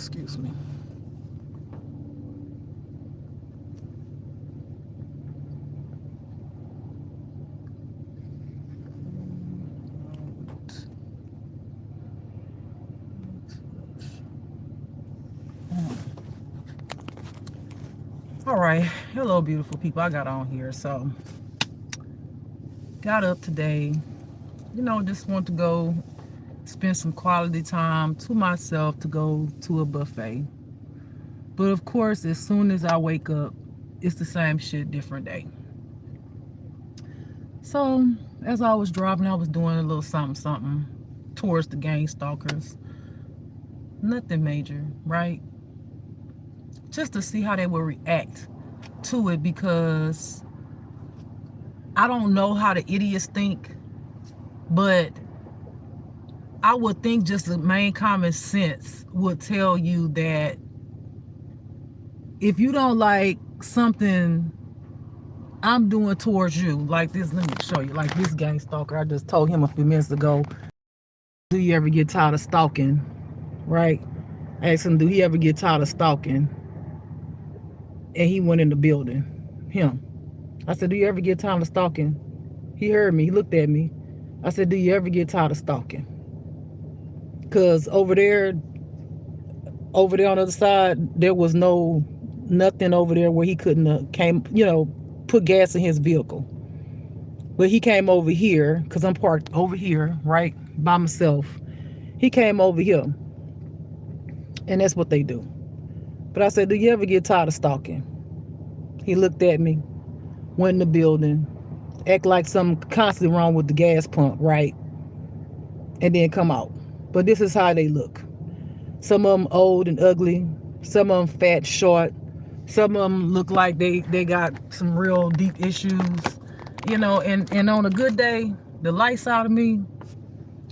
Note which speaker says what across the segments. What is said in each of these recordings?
Speaker 1: Excuse me. All right. Hello, beautiful people. I got on here. So, got up today. Just want to go spend some quality time to myself to go to a buffet. But of course, as soon as I wake up, it's the same shit, different day. So, as I was driving, I was doing a little something, something towards the gang stalkers. Nothing major, right? Just to see how they will react to it, because I don't know how the idiots think, but I would think just the main common sense would tell you that if you don't like something I'm doing towards you, like this, let me show you, like this gang stalker, I just told him a few minutes ago, do you ever get tired of stalking, right? I asked him, do he ever get tired of stalking? And he went in the building, him. I said, do you ever get tired of stalking? He heard me, he looked at me. I said, do you ever get tired of stalking? Because over there on the other side, there was nothing over there where he couldn't put gas in his vehicle. But he came over here, because I'm parked over here, right, by myself. He came over here. And that's what they do. But I said, do you ever get tired of stalking? He looked at me, went in the building, act like something constantly wrong with the gas pump, right? And then come out. But this is how they look. Some of them old and ugly. Some of them fat, short. Some of them look like they got some real deep issues. And on a good day, the light side of me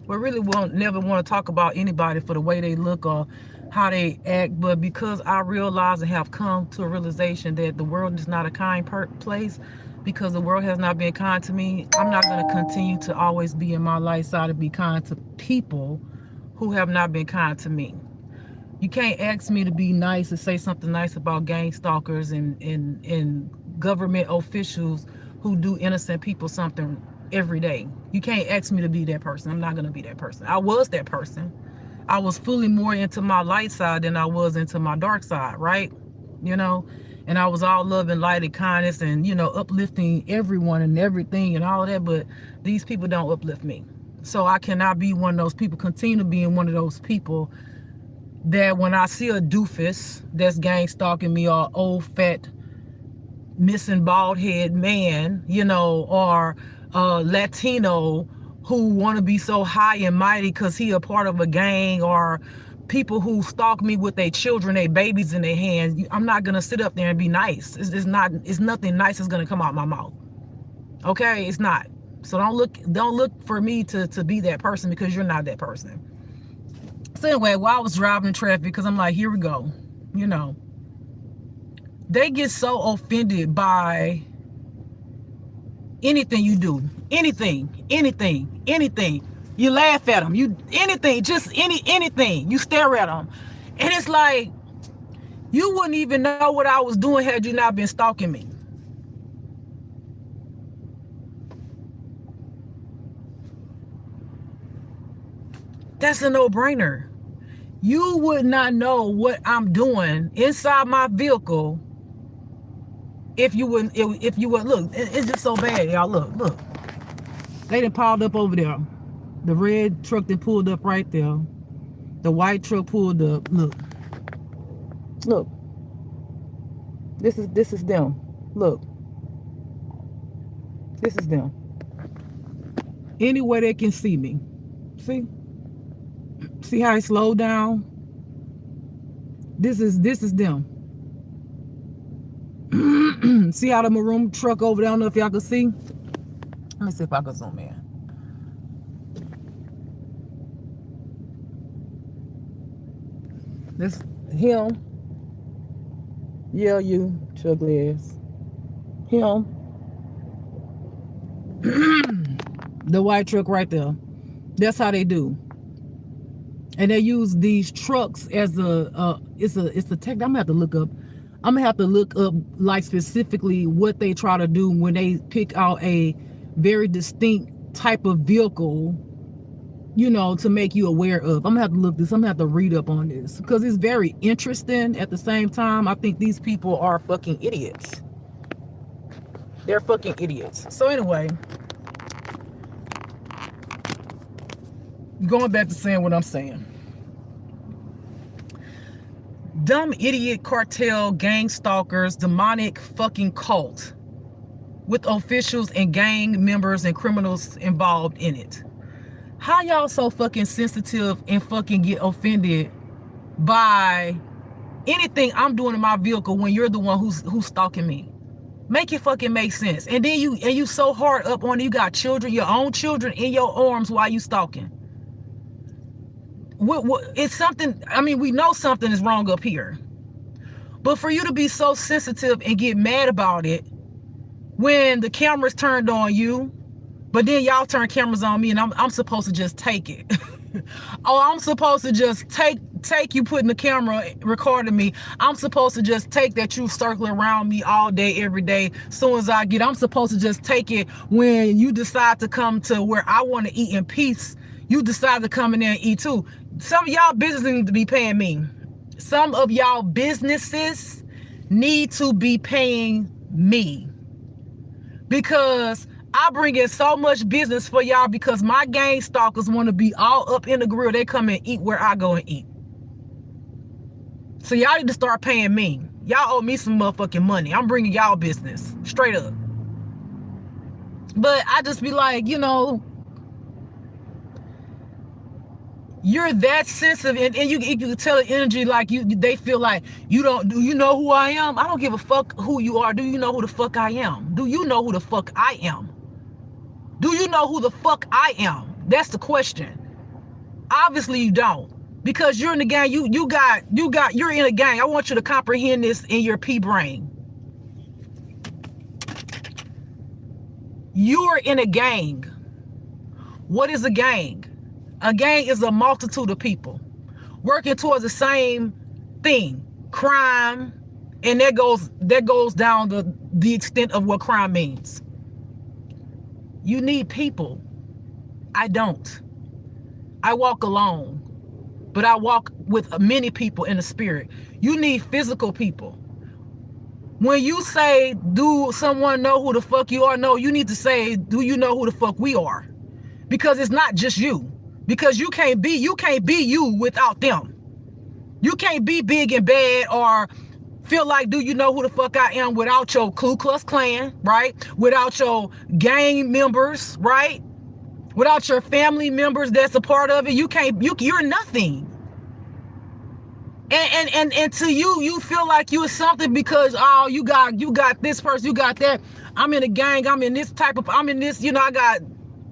Speaker 1: will really never want to talk about anybody for the way they look or how they act. But because I realize and have come to a realization that the world is not a kind place, because the world has not been kind to me, I'm not going to continue to always be in my light side and be kind to people who have not been kind to me. You can't ask me to be nice and say something nice about gang stalkers and government officials who do innocent people something every day. You can't ask me to be that person. I'm not going to be that person. I was that person. I was fully more into my light side than I was into my dark side, right? And I was all love and light and kindness and, uplifting everyone and everything and all of that. But these people don't uplift me. So I cannot be one of those people, continue to be one of those people that when I see a doofus that's gang stalking me, or old fat missing bald head man, or Latino who want to be so high and mighty because he a part of a gang, or people who stalk me with their children, their babies in their hands, I'm not gonna sit up there and be nice. It's nothing nice is gonna come out my mouth. Okay, it's not. So don't look for me to be that person, because you're not that person. So anyway, while I was driving in traffic, because I'm like, here we go, they get so offended by anything you do, anything. You laugh at them, anything. You stare at them, and it's like you wouldn't even know what I was doing had you not been stalking me. That's a no-brainer. You would not know what I'm doing inside my vehicle if you wouldn't. Look, it's just so bad, y'all. Look. They done piled up over there. The red truck that pulled up right there. The white truck pulled up. Look. This is them. Look. This is them. Anywhere they can see me. See how it slowed down? This is them. See how the maroon truck over there? I don't know if y'all can see. Let me see if I can zoom in. This him. Yeah, you ugly ass. Him. The white truck right there. That's how they do. And they use these trucks as it's a tech. I'm gonna have to look up. I'm gonna have to look up like specifically what they try to do when they pick out a very distinct type of vehicle, to make you aware of. I'm gonna have to look this. I'm gonna have to read up on this because it's very interesting. At the same time, I think these people are fucking idiots. They're fucking idiots. So anyway, going back to saying what I'm saying. Dumb idiot cartel, gang stalkers, demonic fucking cult with officials and gang members and criminals involved in it. How y'all so fucking sensitive and fucking get offended by anything I'm doing in my vehicle when you're the one who's stalking me? Make it fucking make sense. And then you so hard up on it, you got children, your own children in your arms while you stalking. It's something, I mean, we know something is wrong up here. But for you to be so sensitive and get mad about it when the camera's turned on you, but then y'all turn cameras on me and I'm supposed to just take it. Oh, I'm supposed to just take you putting the camera recording me. I'm supposed to just take that you circling around me all day, every day. Soon as I'm supposed to just take it when you decide to come to where I want to eat in peace. You decide to come in there and eat too. Some of y'all businesses need to be paying me. Some of y'all businesses need to be paying me. Because I bring in so much business for y'all because my gang stalkers want to be all up in the grill. They come and eat where I go and eat. So y'all need to start paying me. Y'all owe me some motherfucking money. I'm bringing y'all business. Straight up. But I just be like, you're that sensitive, and you can tell the energy like they feel like do you know who I am? I don't give a fuck who you are. Do you know who the fuck I am? Do you know who the fuck I am? Do you know who the fuck I am? That's the question. Obviously you don't, because you're in the gang. You're in a gang. I want you to comprehend this in your pea brain. You're in a gang. What is a gang? A gang is a multitude of people working towards the same thing, crime, and that goes down the extent of what crime means. You need people. I don't. I walk alone, but I walk with many people in the spirit. You need physical people. When you say, do someone know who the fuck you are? No, you need to say, do you know who the fuck we are? Because it's not just you. Because you can't be you without them. You can't be big and bad or feel like, do you know who the fuck I am without your Ku Klux Klan, right? Without your gang members, right? Without your family members that's a part of it. You're nothing. And to you feel like you're something because you got this person, you got that. I'm in a gang, I'm in this, I got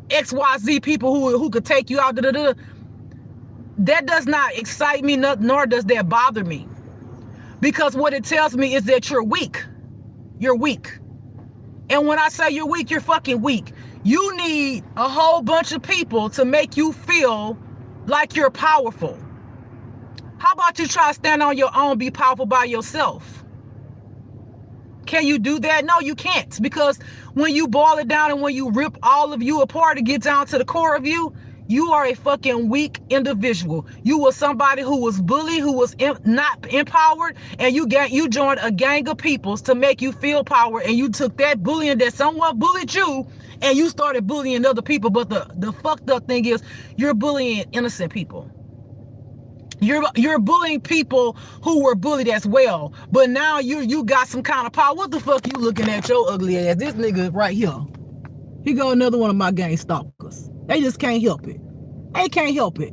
Speaker 1: XYZ people who could take you out. That does not excite me, nor does that bother me. Because what it tells me is that you're weak. You're weak. And when I say you're weak, you're fucking weak. You need a whole bunch of people to make you feel like you're powerful. How about you try to stand on your own, be powerful by yourself? Can you do that? No, you can't. Because when you boil it down and when you rip all of you apart to get down to the core of you, you are a fucking weak individual. You were somebody who was bullied, who was not empowered, and you joined a gang of peoples to make you feel power, and you took that bullying that someone bullied you, and you started bullying other people. But the fucked up thing is, you're bullying innocent people. You're bullying people who were bullied as well. But now you got some kind of power. What the fuck you looking at your ugly ass? This nigga right here. He got another one of my gang stalkers. They just can't help it. They can't help it.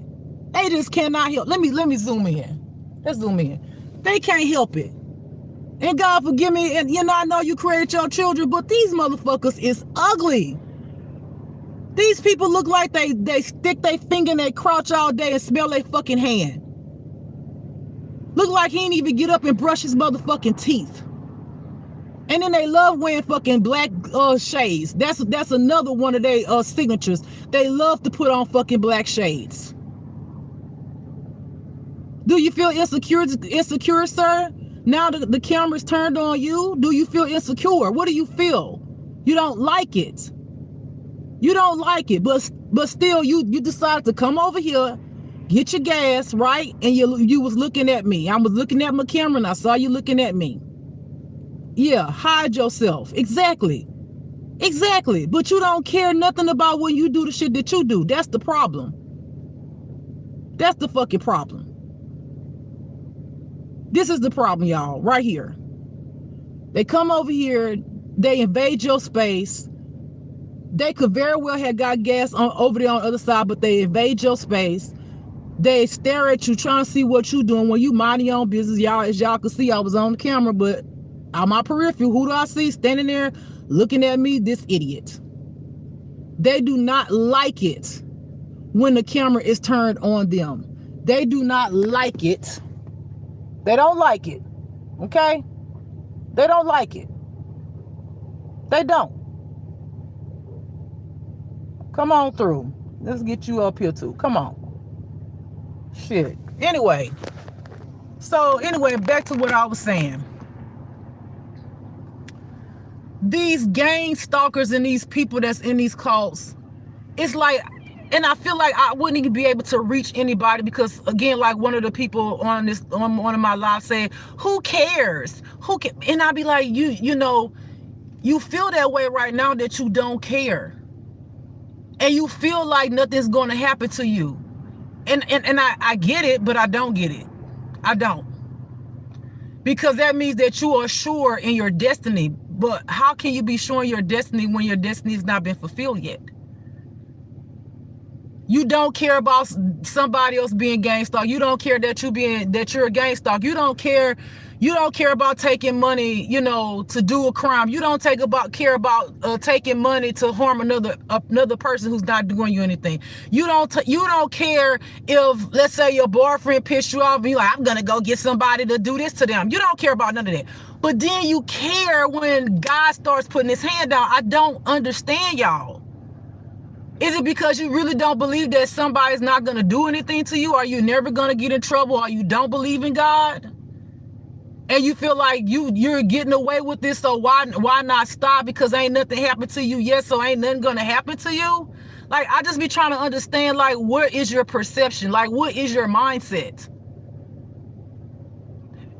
Speaker 1: They just cannot help. Let me zoom in. Let's zoom in. They can't help it. And God forgive me. And I know you created your children, but these motherfuckers is ugly. These people look like they stick their finger in their crotch all day and smell their fucking hand. Look like he ain't even get up and brush his motherfucking teeth. And then they love wearing fucking black shades. That's another one of their signatures. They love to put on fucking black shades. Do you feel insecure, sir? Now the camera's turned on you. Do you feel insecure? What do you feel? You don't like it. You don't like it, but still you decided to come over here, get your gas, right? And you was looking at me. I was looking at my camera and I saw you looking at me. Yeah, hide yourself. Exactly. But you don't care nothing about when you do the shit that you do. That's the problem. That's the fucking problem. This is the problem, y'all, right here. They come over here, they invade your space. They could very well have got gas over there on the other side, but they invade your space. They stare at you, trying to see what you doing when you mind your own business. Y'all, as y'all can see, I was on the camera, but on my periphery, who do I see standing there looking at me? This idiot. They do not like it when the camera is turned on them. They do not like it. They don't like it. Okay? They don't like it. They don't. Come on through. Let's get you up here too. Come on. Shit. Anyway. Back to what I was saying. These gang stalkers and these people that's in these cults, it's like, and I feel like I wouldn't even be able to reach anybody because, again, like one of the people on one of my lives said, who cares? And I'd be like, you know, you feel that way right now that you don't care. And you feel like nothing's going to happen to you. And I get it, but I don't get it. I don't. Because that means that you are sure in your destiny. But how can you be sure in your destiny when your destiny has not been fulfilled yet? You don't care about somebody else being gang stalked. You don't care that you're a gang stalker. You don't care about taking money, you know, to do a crime. You don't care about taking money to harm another person who's not doing you anything. You don't care if, let's say, your boyfriend pissed you off and you're like, I'm gonna go get somebody to do this to them. You don't care about none of that. But then you care when God starts putting his hand down. I don't understand, y'all. Is it because you really don't believe that somebody's not going to do anything to you? Are you never going to get in trouble? Or you don't believe in God? And you feel like you're getting away with this, so why not stop? Because ain't nothing happened to you yet, so ain't nothing going to happen to you? Like, I just be trying to understand, like, what is your perception? Like, what is your mindset?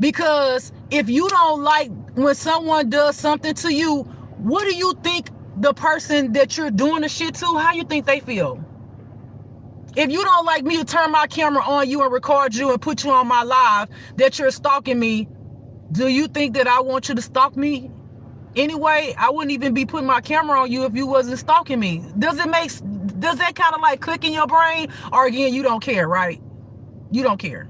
Speaker 1: Because if you don't like when someone does something to you, what do you think the person that you're doing the shit to, how you think they feel? If you don't like me to turn my camera on you and record you and put you on my live that you're stalking me, do you think that I want you to stalk me anyway? I wouldn't even be putting my camera on you if you wasn't stalking me. Does that kind of like click in your brain? Or again, you don't care, right? You don't care.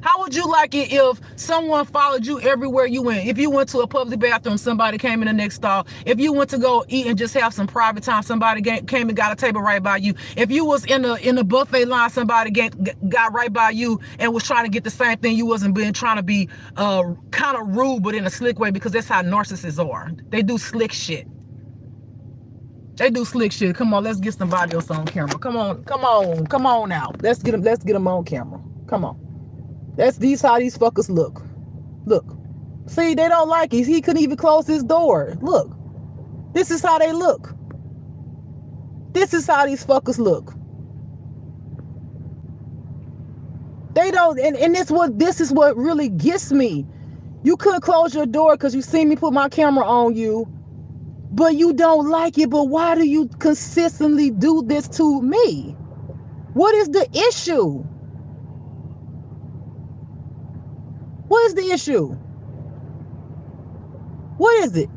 Speaker 1: How would you like it if someone followed you everywhere you went? If you went to a public bathroom, somebody came in the next stall. If you went to go eat and just have some private time, somebody came and got a table right by you. If you was in a buffet line, somebody got right by you and was trying to get the same thing. You wasn't trying to be kind of rude, but in a slick way, because that's how narcissists are. They do slick shit. Come on, let's get somebody else on camera. Come on out. Let's get them on camera. Come on. That's how these fuckers look. Look. See, they don't like it. He couldn't even close his door. Look. This is how they look. This is how these fuckers look. They don't, and this is what really gets me. You couldn't close your door because you see me put my camera on you, but you don't like it. But why do you consistently do this to me? What is the issue? What is the issue? What is it?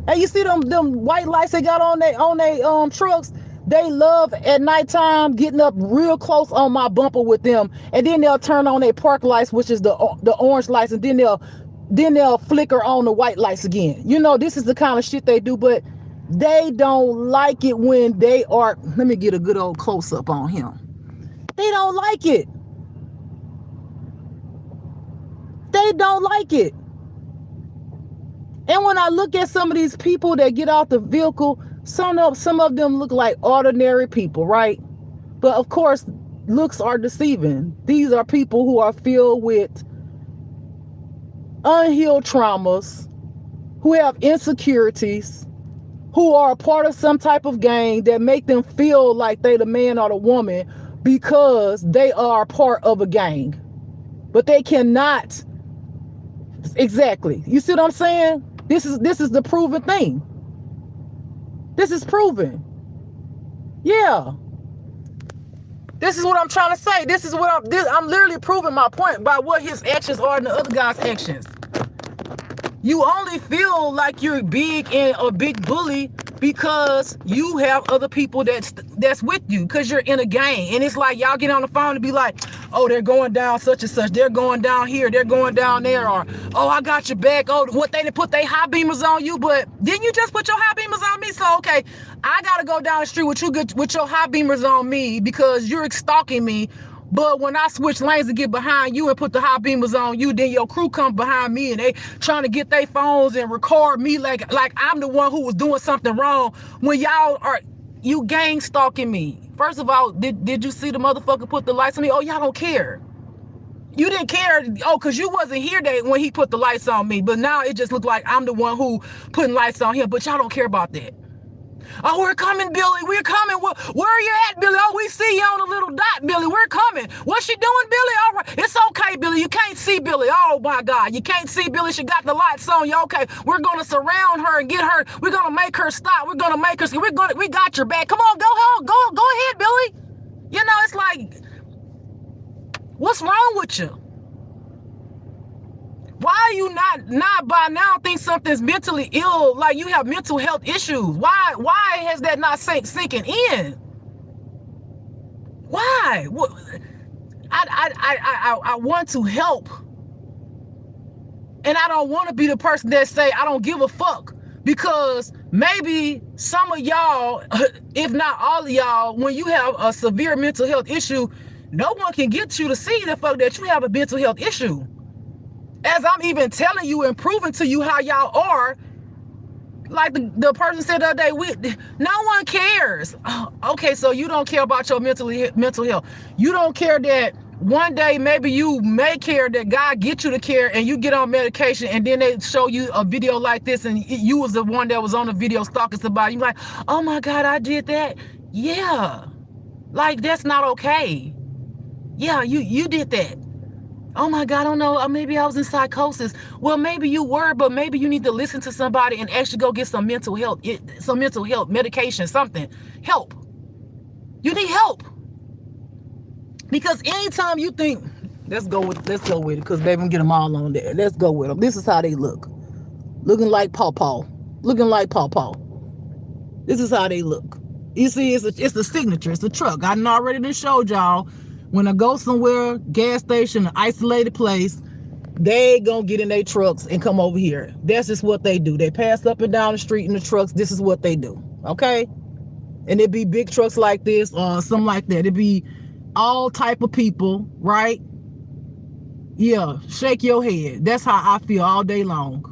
Speaker 1: And you see them white lights they got on they trucks. They love at nighttime getting up real close on my bumper with them, and then they'll turn on their park lights, which is the orange lights, and then they'll flicker on the white lights again. You know, this is the kind of shit they do, but they don't like it when they are. Let me get a good old close up on him. They don't like it. They don't like it. And when I look at some of these people that get out the vehicle, some of them look like ordinary people, right? But of course, looks are deceiving. These are people who are filled with unhealed traumas, who have insecurities, who are a part of some type of gang that make them feel like they the man or the woman because they are part of a gang. But they cannot. Exactly. You see what I'm saying? This is the proven thing. This is proven. Yeah. This is what I'm trying to say. This is what I'm literally proving my point by what his actions are and the other guy's actions. You only feel like you're big and a big bully because you have other people that's with you, because you're in a gang. And it's like y'all get on the phone and be like, oh, they're going down such and such, they're going down here, they're going down there, or oh, I got your back. Oh, what, they didn't put their high beamers on you, but didn't you just put your high beamers on me? So okay, I gotta go down the street with you with your high beamers on me because you're stalking me. But when I switch lanes to get behind you and put the high beamers on you, then your crew come behind me and they trying to get their phones and record me like I'm the one who was doing something wrong, when y'all are, you gang stalking me. First of all, did you see the motherfucker put the lights on me? Oh, y'all don't care. You didn't care, oh, because you wasn't here when he put the lights on me. But now it just looked like I'm the one who putting lights on him. But y'all don't care about that. Oh, we're coming, Billy. We're coming. Where are you at, Billy? Oh, we see you on a little dot, Billy. We're coming. What's she doing, Billy? All right. It's okay, Billy. You can't see Billy. Oh, my God. You can't see Billy. She got the lights on you. Okay. We're going to surround her and get her. We're going to make her stop. We're going to make her. We got your back. Come on. Go home. Go ahead, Billy. You know, it's like, what's wrong with you? Why are you not by now think something's mentally ill, like you have mental health issues? Why has that not sinking in? Why? I want to help. And I don't want to be the person that say I don't give a fuck, because maybe some of y'all, if not all of y'all, when you have a severe mental health issue, no one can get you to see the fuck that you have a mental health issue. As I'm even telling you and proving to you how y'all are, like the person said the other day, no one cares. Okay, so you don't care about your mental health. You don't care that one day maybe you may care that God get you to care and you get on medication, and then they show you a video like this and you was the one that was on the video stalking somebody. You're like, oh my God, I did that. Yeah, like that's not okay. Yeah, you did that. Oh my God, I don't know, maybe I was in psychosis. Well, maybe you were, but maybe you need to listen to somebody and actually go get some mental health medication, something. Help. You need help. Because anytime you think, let's go with it, because baby, I'm getting them all on there. Let's go with them. This is how they look. Looking like Paw. This is how they look. You see, it's a signature. It's a truck. I already showed y'all. When I go somewhere, gas station, an isolated place, they gonna get in their trucks and come over here. That's just what they do. They pass up and down the street in the trucks. This is what they do. Okay? And it'd be big trucks like this or something like that. It'd be all type of people, right? Yeah, shake your head. That's how I feel all day long.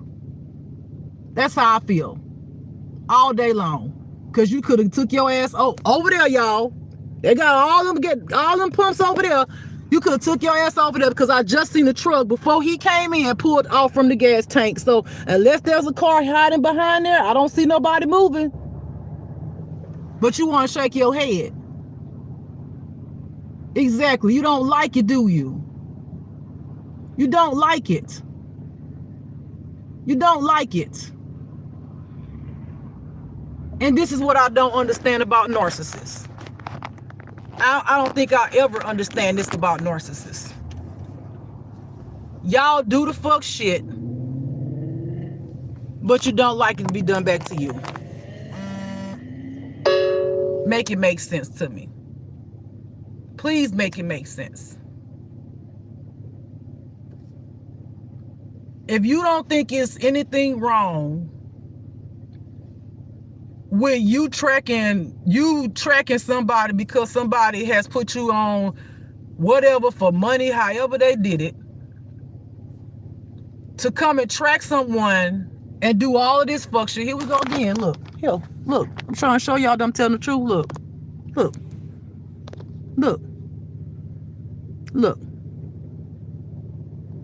Speaker 1: That's how I feel all day long. Because you could have took your ass over there, y'all. They got all them pumps over there. You could have took your ass over there, because I just seen the truck before he came in, pulled off from the gas tank. So unless there's a car hiding behind there, I don't see nobody moving. But you want to shake your head. Exactly. You don't like it, do you? You don't like it. You don't like it. And this is what I don't understand about narcissists. I don't think I'll ever understand this about narcissists. Y'all do the fuck shit, but you don't like it to be done back to you. Make it make sense to me. Please make it make sense. If you don't think it's anything wrong with you tracking somebody because somebody has put you on whatever for money, however they did it, to come and track someone and do all of this fuck shit. Here we go again. Look. I'm trying to show y'all that I'm telling the truth. Look. Look.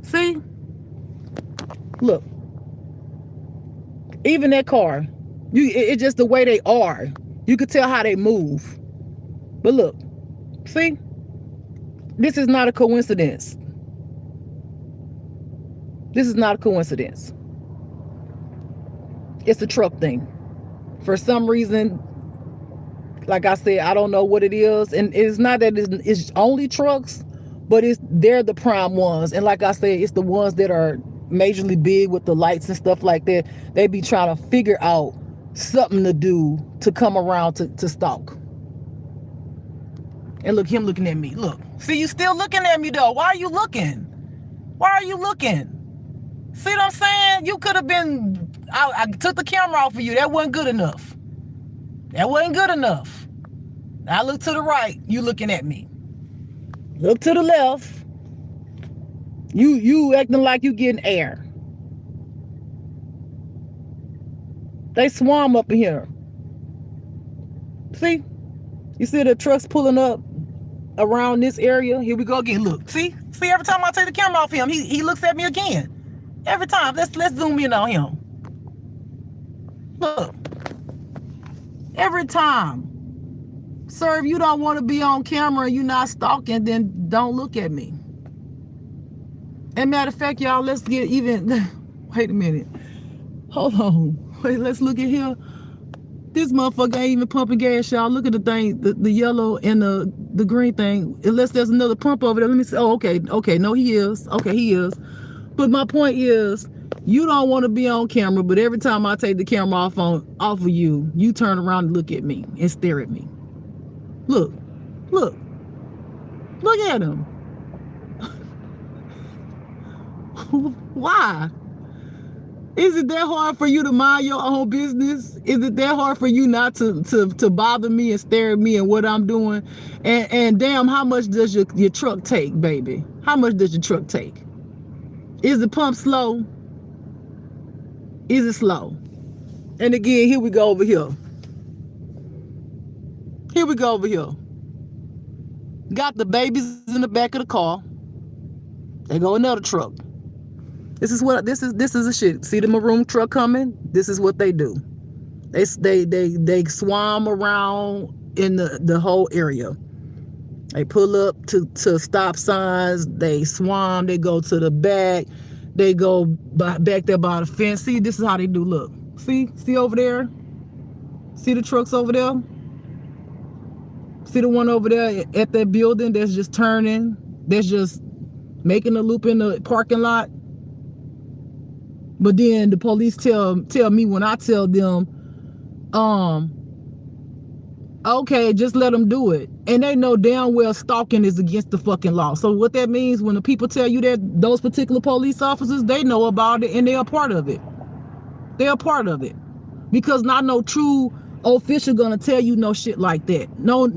Speaker 1: See? Look. Even that car. It's just the way they are. You could tell how they move. But look. See? This is not a coincidence. This is not a coincidence. It's a truck thing. For some reason, like I said, I don't know what it is. And it's not that it's only trucks, but they're the prime ones. And like I said, it's the ones that are majorly big with the lights and stuff like that. They be trying to figure out something to do to come around to stalk. And look, him looking at me. Look. See, you still looking at me though. Why are you looking? Why are you looking? See what I'm saying? You could have been... I took the camera off of you. That wasn't good enough. That wasn't good enough. I look to the right. You looking at me. Look to the left. You acting like you getting air. They swarm up in here. See? You see the trucks pulling up around this area? Here we go again. Look. See? See, every time I take the camera off him, he looks at me again. Every time. Let's zoom in on him. Look. Every time. Sir, if you don't want to be on camera and you're not stalking, then don't look at me. And matter of fact, y'all, let's get even... Wait a minute. Hold on. Wait, let's look at here. This motherfucker ain't even pumping gas, y'all. Look at the thing, the yellow and the green thing. Unless there's another pump over there. Let me see. Oh, okay. Okay, no, he is. Okay, he is. But my point is, you don't want to be on camera, but every time I take the camera off of you, you turn around and look at me and stare at me. Look. Look. Look at him. Why? Is it that hard for you to mind your own business? Is it that hard for you not to bother me and stare at me and what I'm doing? And damn, how much does your truck take, baby? How much does your truck take? Is the pump slow? Is it slow? And again, here we go over here. Here we go over here. Got the babies in the back of the car. They go another truck. This is a shit. See the maroon truck coming? This is what they do. They swarm around in the whole area. They pull up to stop signs. They swarm. They go to the back. They go back there by the fence. See, this is how they do. Look. See over there? See the trucks over there? See the one over there at that building that's just turning? That's just making a loop in the parking lot? But then the police tell me when I tell them, okay, just let them do it. And they know damn well stalking is against the fucking law. So what that means, when the people tell you that, those particular police officers, they know about it and they're a part of it. They're a part of it. Because not no true official gonna tell you no shit like that. No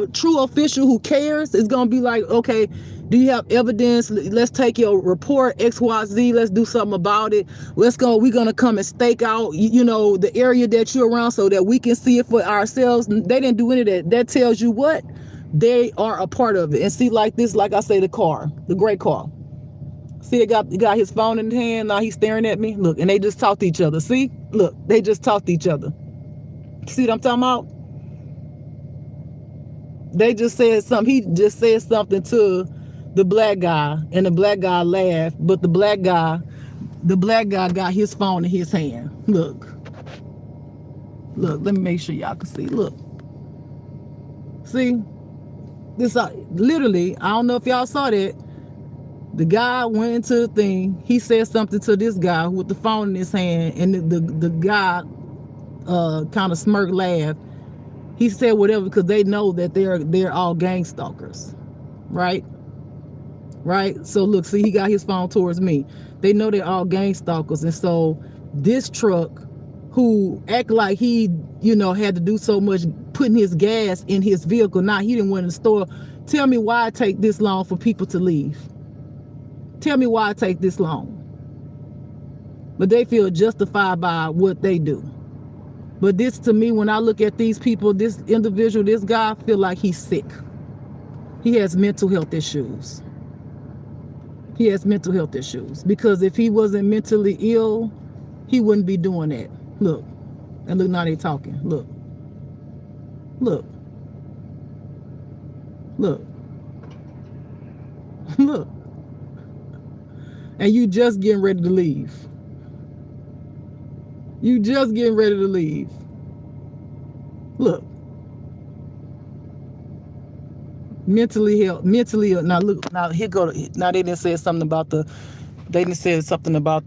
Speaker 1: true official who cares is gonna be like, okay, do you have evidence? Let's take your report, XYZ. Let's do something about it. Let's go. We're going to come and stake out, the area that you're around so that we can see it for ourselves. They didn't do any of that. That tells you what? They are a part of it. And see, like this, like I say, the gray car. See, it got his phone in his hand. Now he's staring at me. Look, and they just talk to each other. See? Look, they just talk to each other. See what I'm talking about? They just said something. He just said something to the black guy, and the black guy laughed, but the black guy got his phone in his hand. Look, let me make sure y'all can see. Look, see this, literally, I don't know if y'all saw that. The guy went into the thing. He said something to this guy with the phone in his hand, and the guy kind of smirked, laughed. He said whatever because they know that they're all gang stalkers, right? So look, see, he got his phone towards me. They know they're all gang stalkers. And so this truck, who act like he, had to do so much putting his gas in his vehicle. Now he didn't went in the store. Tell me why it take this long for people to leave. Tell me why it take this long. But they feel justified by what they do. But this, to me, when I look at these people, this individual, this guy, I feel like he's sick. He has mental health issues. He has mental health issues. Because if he wasn't mentally ill, he wouldn't be doing that. Look. And look, now they talking. Look. Look. Look. Look. And you just getting ready to leave. You just getting ready to leave. Look. Mentally ill. Now look. Now here go. Now they didn't say something about the. They didn't say something about.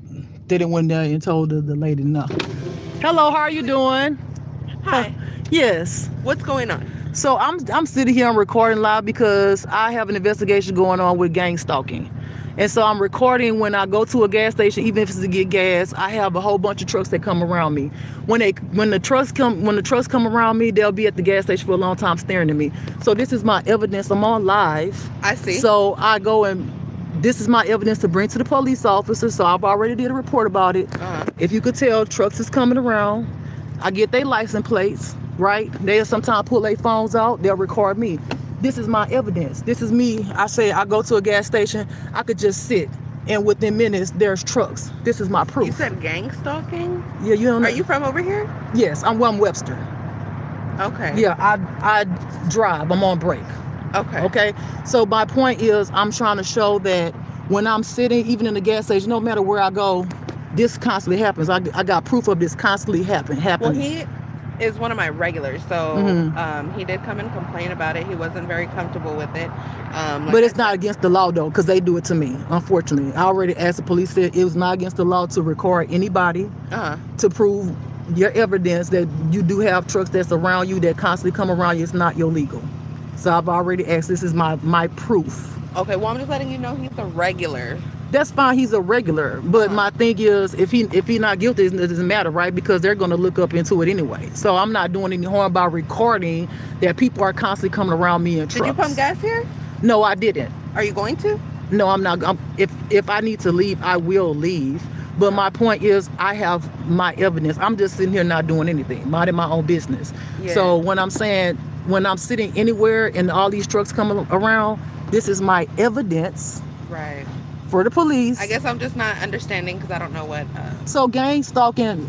Speaker 1: They didn't went there and told the lady no. Hello. How are you doing?
Speaker 2: Hi.
Speaker 1: Yes.
Speaker 2: What's going on?
Speaker 1: So I'm sitting here. I'm recording live because I have an investigation going on with gang stalking. And so I'm recording when I go to a gas station, even if it's to get gas. I have a whole bunch of trucks that come around me. When the trucks come around me, they'll be at the gas station for a long time staring at me. So this is my evidence. I'm on live.
Speaker 2: I see.
Speaker 1: So I go and this is my evidence to bring to the police officer. So I've already did a report about it. If you could tell, trucks is coming around. I get their license plates, right? They'll sometimes pull their phones out. They'll record me. This is my evidence. This is me. I say I go to a gas station, I could just sit, and within minutes there's trucks. This is my proof.
Speaker 2: You said gang stalking?
Speaker 1: Yeah, you don't know.
Speaker 2: Are you from over here?
Speaker 1: Yes, I'm Webster.
Speaker 2: Okay.
Speaker 1: Yeah, I drive. I'm on break.
Speaker 2: Okay.
Speaker 1: Okay. So my point is, I'm trying to show that when I'm sitting, even in the gas station, no matter where I go, this constantly happens. I got proof of this constantly happening.
Speaker 2: Well, he is one of my regulars, so he did come and complain about it. He wasn't very comfortable with it.
Speaker 1: But it's not against the law though, because they do it to me. Unfortunately, I already asked the police. Said it was not against the law to record anybody to prove your evidence that you do have trucks that's around you that constantly come around you. It's not illegal. So I've already asked. This is my proof.
Speaker 2: Okay. Well, I'm just letting you know he's a regular.
Speaker 1: That's fine. He's a regular, but my thing is, if he not guilty, it doesn't matter, right? Because they're going to look up into it anyway. So I'm not doing any harm by recording that people are constantly coming around me in trucks.
Speaker 2: Did you pump gas here?
Speaker 1: No, I didn't.
Speaker 2: Are you going to?
Speaker 1: No, I'm not. If I need to leave, I will leave. But my point is, I have my evidence. I'm just sitting here not doing anything, minding my own business.
Speaker 2: Yeah.
Speaker 1: So when I'm sitting anywhere and all these trucks coming around, this is my evidence.
Speaker 2: Right.
Speaker 1: For the police.
Speaker 2: I guess I'm just not understanding because I don't know what.
Speaker 1: So gang stalking,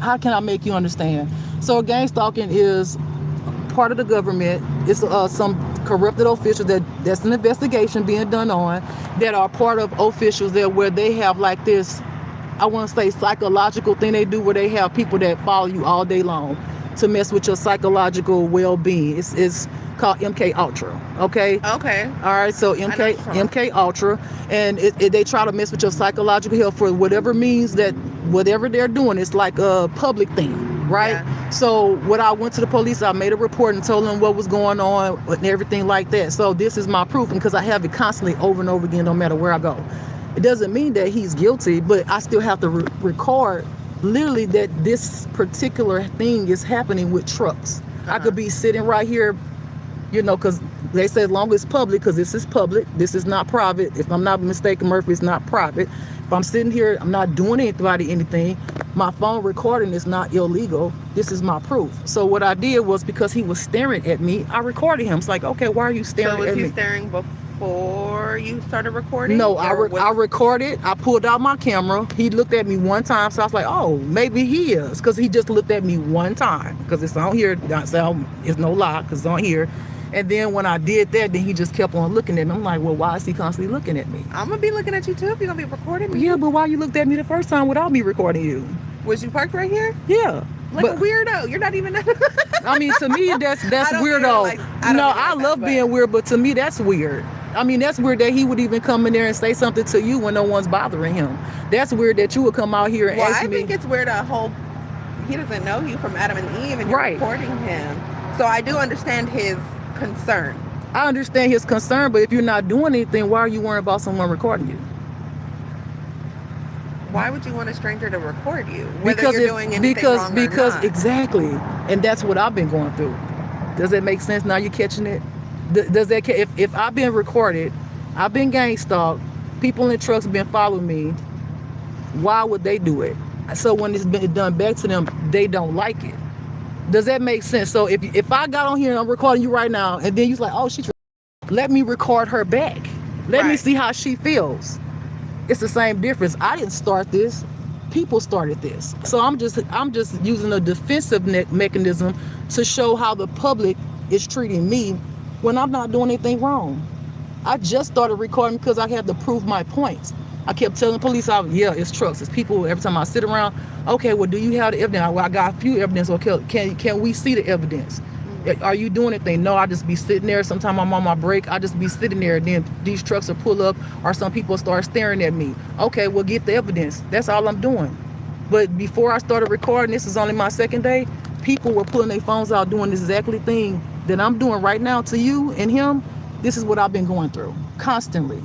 Speaker 1: how can I make you understand? So gang stalking is part of the government. It's some corrupted officials that's an investigation being done on that are part of officials there where they have like this, I want to say psychological thing they do where they have people that follow you all day long to mess with your psychological well-being. It's called MK Ultra. Okay. All right. So MK Ultra, and they try to mess with your psychological health for whatever means that whatever they're doing. It's like a public thing, right? Yeah. So when I went to the police, I made a report and told them what was going on and everything like that. So this is my proof, because I have it constantly over and over again, no matter where I go. It doesn't mean that he's guilty, but I still have to record literally that this particular thing is happening with trucks. I could be sitting right here, you know, because they say as long as it's public, because this is public, this is not private. If I'm not mistaken, Murphy, it's not private. If I'm sitting here, I'm not doing anybody anything. My phone recording is not illegal. This is my proof. So what I did was, because he was staring at me, I recorded him. It's like, okay, why are you staring at me?
Speaker 2: So was he staring before you started recording?
Speaker 1: No, I recorded. I pulled out my camera. He looked at me one time, so I was like, oh, maybe he is, because he just looked at me one time, because it's on here. It's no lie, because it's on here. And then when I did that, then he just kept on looking at me. I'm like, well, why is he constantly looking at me?
Speaker 2: I'm going to be looking at you too if you're going to be recording me.
Speaker 1: Yeah, but why you looked at me the first time without me recording you?
Speaker 2: Was you parked right here?
Speaker 1: Yeah.
Speaker 2: Like a weirdo. You're not even...
Speaker 1: I mean, to me, that's weirdo. I love being weird, but to me, that's weird. I mean, that's weird that he would even come in there and say something to you when no one's bothering him. That's weird that you would come out here and ask me.
Speaker 2: I think it's weird he doesn't know you from Adam and Eve and you're recording him. So I do understand his concern.
Speaker 1: I understand his concern, but if you're not doing anything, why are you worrying about someone recording you?
Speaker 2: Why would you want a stranger to record you? Whether you're doing anything wrong or not.
Speaker 1: Exactly. And that's what I've been going through. Does that make sense? Now you're catching it? Does that, if I've been recorded, I've been gang stalked, people in trucks have been following me, why would they do it? So when it's been done back to them, they don't like it. Does that make sense? So if I got on here and I'm recording you right now, and then you're like, oh, she's Let me record her back. Let me see how she feels. It's the same difference. I didn't start this. People started this. So I'm just using a defensive mechanism to show how the public is treating me when I'm not doing anything wrong. I just started recording because I had to prove my points. I kept telling police, yeah, it's trucks, it's people. Every time I sit around, okay, well, do you have the evidence? Well, I got a few evidence. Okay, can we see the evidence? Are you doing anything? No, I just be sitting there. Sometimes I'm on my break. I just be sitting there. And then these trucks will pull up or some people start staring at me. Okay, well, get the evidence. That's all I'm doing. But before I started recording, this is only my second day, people were pulling their phones out doing this exactly thing that I'm doing right now to you and him. This is what I've been going through constantly.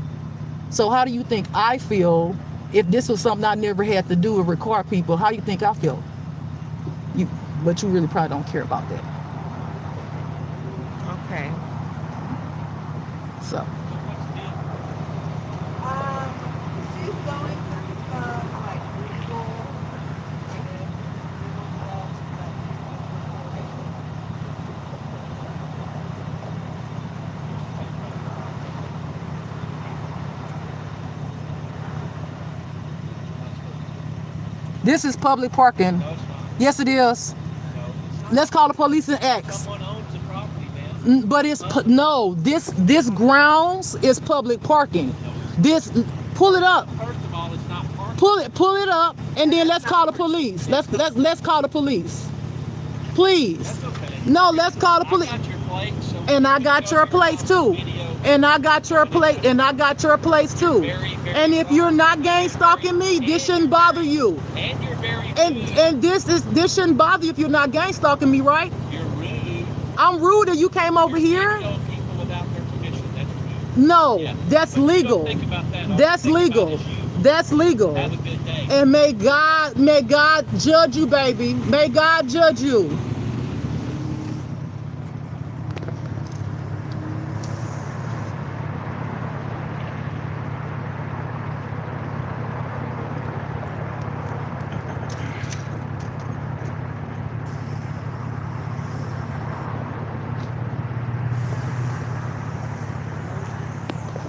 Speaker 1: So how do you think I feel if this was something I never had to do with record people? How do you think I feel? But you really probably don't care about that.
Speaker 2: Okay.
Speaker 1: So.
Speaker 2: She's going through some like legal.
Speaker 1: This is public parking.
Speaker 3: No, it's not.
Speaker 1: Yes, it is.
Speaker 3: No.
Speaker 1: Let's call the police and ask.
Speaker 3: Someone owns the property, man.
Speaker 1: But it's no. This grounds is public parking. This pull it up.
Speaker 3: First of all, it's not parking.
Speaker 1: Pull it up, and then let's call the police. Let's call the police, please.
Speaker 3: That's okay.
Speaker 1: No, let's call the police.
Speaker 3: I got your plate, so
Speaker 1: And I got your plates too. And I got your plate. And I got your plates too. And if you're not gang stalking me, this shouldn't bother you.
Speaker 3: And you're very rude.
Speaker 1: And this shouldn't bother you if you're not gang stalking me, right?
Speaker 3: You're rude.
Speaker 1: I'm rude and you came over here.
Speaker 3: You don't people without their permission. That's rude.
Speaker 1: No,
Speaker 3: Yeah.
Speaker 1: that's
Speaker 3: But
Speaker 1: legal.
Speaker 3: don't think about that. All
Speaker 1: That's
Speaker 3: you think
Speaker 1: legal.
Speaker 3: about is you.
Speaker 1: That's legal.
Speaker 3: Have a good day.
Speaker 1: And may God judge you, baby. May God judge you.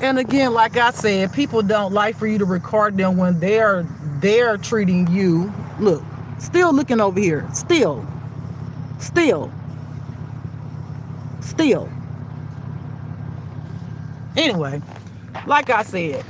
Speaker 1: And again, like I said, people don't like for you to record them when they're treating you. Look, still looking over here. Still. Anyway, like I said,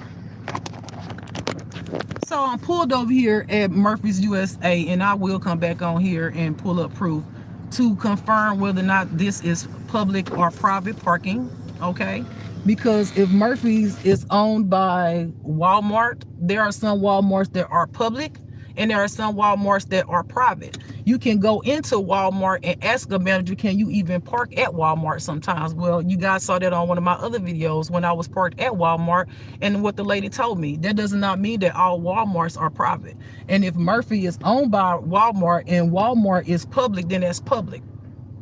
Speaker 1: so I'm pulled over here at Murphy's USA, and I will come back on here and pull up proof to confirm whether or not this is public or private parking. Okay, because if Murphy's is owned by Walmart, there are some Walmarts that are public and there are some Walmarts that are private. You can go into Walmart and ask a manager, can you even park at Walmart sometimes? Well, you guys saw that on one of my other videos when I was parked at Walmart and what the lady told me. That does not mean that all Walmarts are private. And if Murphy is owned by Walmart and Walmart is public, then that's public,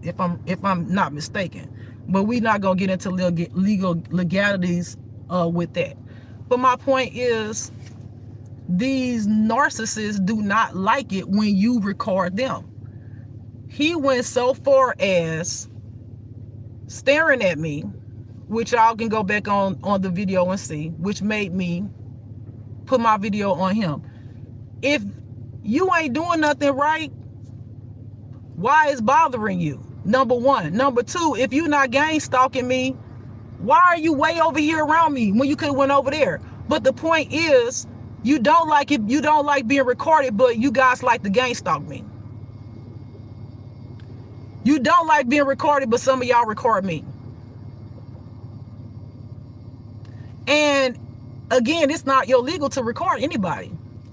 Speaker 1: if I'm not mistaken. But we're not gonna get into legal legalities with that. But my point is, these narcissists do not like it when you record them. He went so far as staring at me, which y'all can go back on the video and see, which made me put my video on him. If you ain't doing nothing right, why is bothering you? Number one. Number two, if you're not gang stalking me, why are you way over here around me when you could have went over there? But the point is, you don't like it. You don't like being recorded, but you guys like to gang stalk me. You don't like being recorded, but some of y'all record me. And again, it's not illegal to record anybody.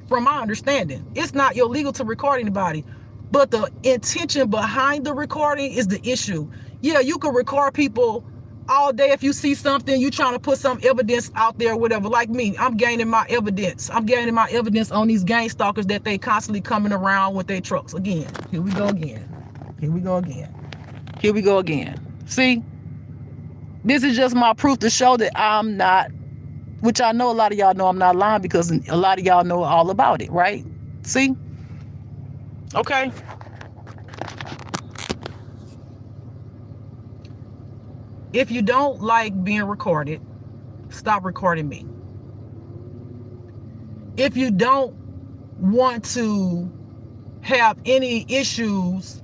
Speaker 1: From my understanding, it's not illegal to record anybody. But the intention behind the recording is the issue. Yeah, you can record people all day. If you see something, you trying to put some evidence out there, whatever. Like me, I'm gaining my evidence. I'm gaining my evidence on these gang stalkers that they constantly coming around with their trucks. Again, here we go again. Here we go again. Here we go again. See, this is just my proof to show that I'm not, which I know a lot of y'all know I'm not lying, because a lot of y'all know all about it, right? See? Okay. If you don't like being recorded, stop recording me. If you don't want to have any issues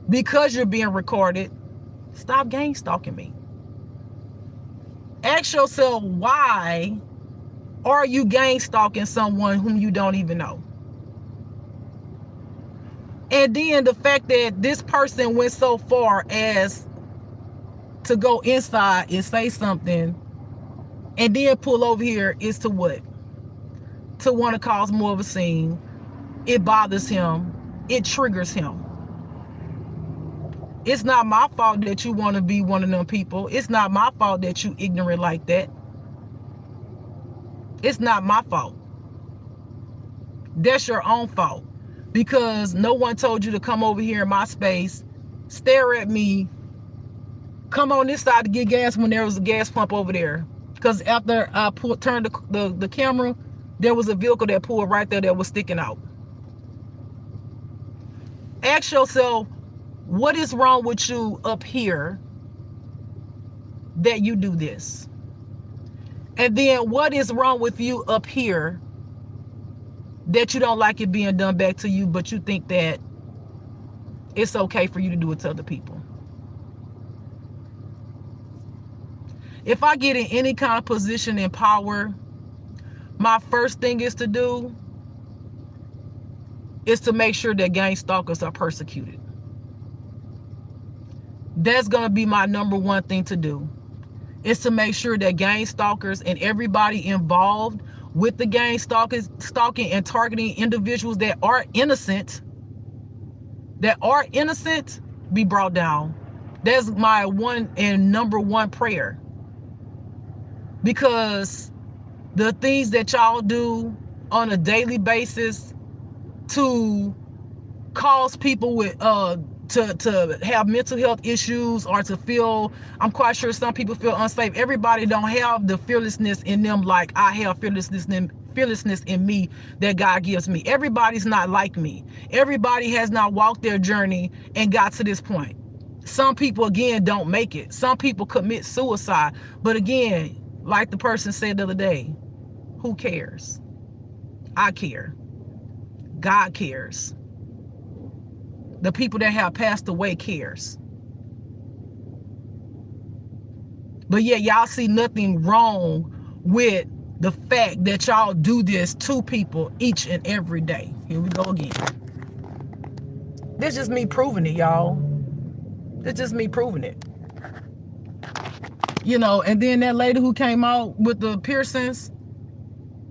Speaker 1: because you're being recorded, stop gang stalking me. Ask yourself, why are you gang stalking someone whom you don't even know? And then the fact that this person went so far as to go inside and say something and then pull over here is to what? To want to cause more of a scene. It bothers him. It triggers him. It's not my fault that you want to be one of them people. It's not my fault that you ignorant like that. It's not my fault. That's your own fault. Because no one told you to come over here in my space, stare at me, come on this side to get gas when there was a gas pump over there. Because after I turned the camera, there was a vehicle that pulled right there that was sticking out. Ask yourself, what is wrong with you up here that you do this? And then what is wrong with you up here that you don't like it being done back to you, but you think that it's okay for you to do it to other people? If I get in any kind of position in power, my first thing is to do is to make sure that gang stalkers are persecuted. That's going to be my number one thing to do, is to make sure that gang stalkers and everybody involved with the gang stalking and targeting individuals that are innocent be brought down. That's my number one prayer. Because the things that y'all do on a daily basis to cause people with to have mental health issues or to feel, I'm quite sure some people feel unsafe. Everybody don't have the fearlessness in them like I have fearlessness in me that God gives me. Everybody's not like me. Everybody has not walked their journey and got to this point. Some people, again, don't make it. Some people commit suicide. But again, like the person said the other day, who cares? I care. God cares. The people that have passed away cares. But yeah, y'all see nothing wrong with the fact that y'all do this to people each and every day. Here we go again. This just me proving it, y'all. This just me proving it. You know, and then that lady who came out with the piercings,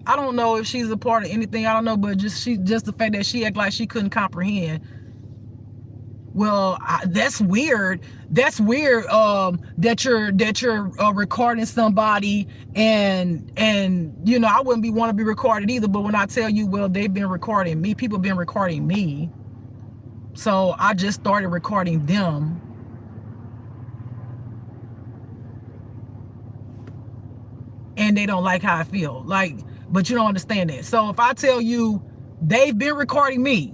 Speaker 1: I don't know if she's a part of anything, I don't know, but just the fact that she act like she couldn't comprehend. Well, that's weird. That's weird. That you're recording somebody, and you know, I wouldn't want to be recorded either. But when I tell you, well, they've been recording me, people have been recording me, so I just started recording them. And they don't like how I feel. Like, but you don't understand that. So if I tell you they've been recording me,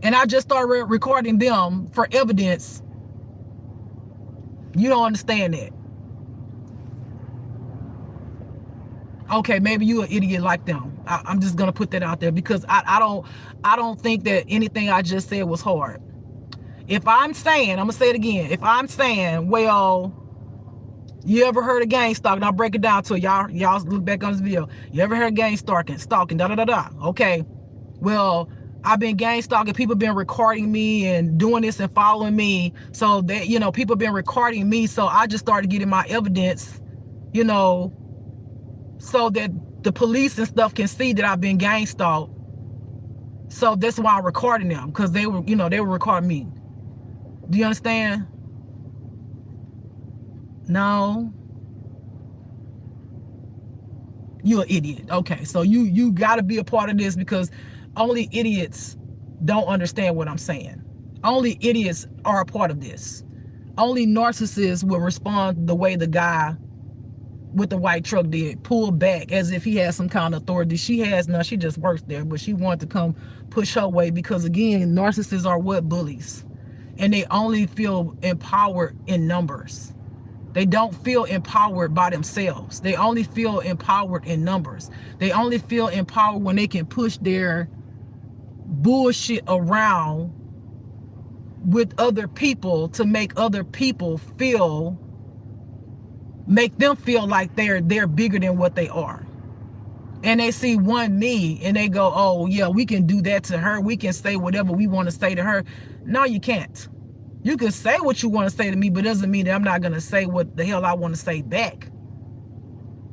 Speaker 1: and I just started recording them for evidence, you don't understand that. Okay, maybe you're an idiot like them. I'm just gonna put that out there because I don't think that anything I just said was hard. If I'm saying, I'm gonna say it again. If I'm saying, well, you ever heard of gang stalking? I'll break it down to y'all. Y'all look back on this video. You ever heard of gang stalking? Okay. Well, I've been gang stalking. People been recording me and doing this and following me. So that, you know, people been recording me. So I just started getting my evidence, you know, so that the police and stuff can see that I've been gang stalked. So that's why I'm recording them, because they were, you know, they were recording me. Do you understand? No. You're an idiot. Okay, so you got to be a part of this, because only idiots don't understand what I'm saying. Only idiots are a part of this. Only narcissists will respond the way the guy with the white truck did, pull back as if he has some kind of authority. She has none. She just works there, but she wanted to come push her way because, again, narcissists are what? Bullies. And they only feel empowered in numbers. They don't feel empowered by themselves. They only feel empowered in numbers. They only feel empowered when they can push their bullshit around with other people to make other people make them feel like they're bigger than what they are. And they see one me and they go, oh yeah, we can do that to her. We can say whatever we want to say to her. No, you can't. You can say what you want to say to me, but it doesn't mean that I'm not going to say what the hell I want to say back.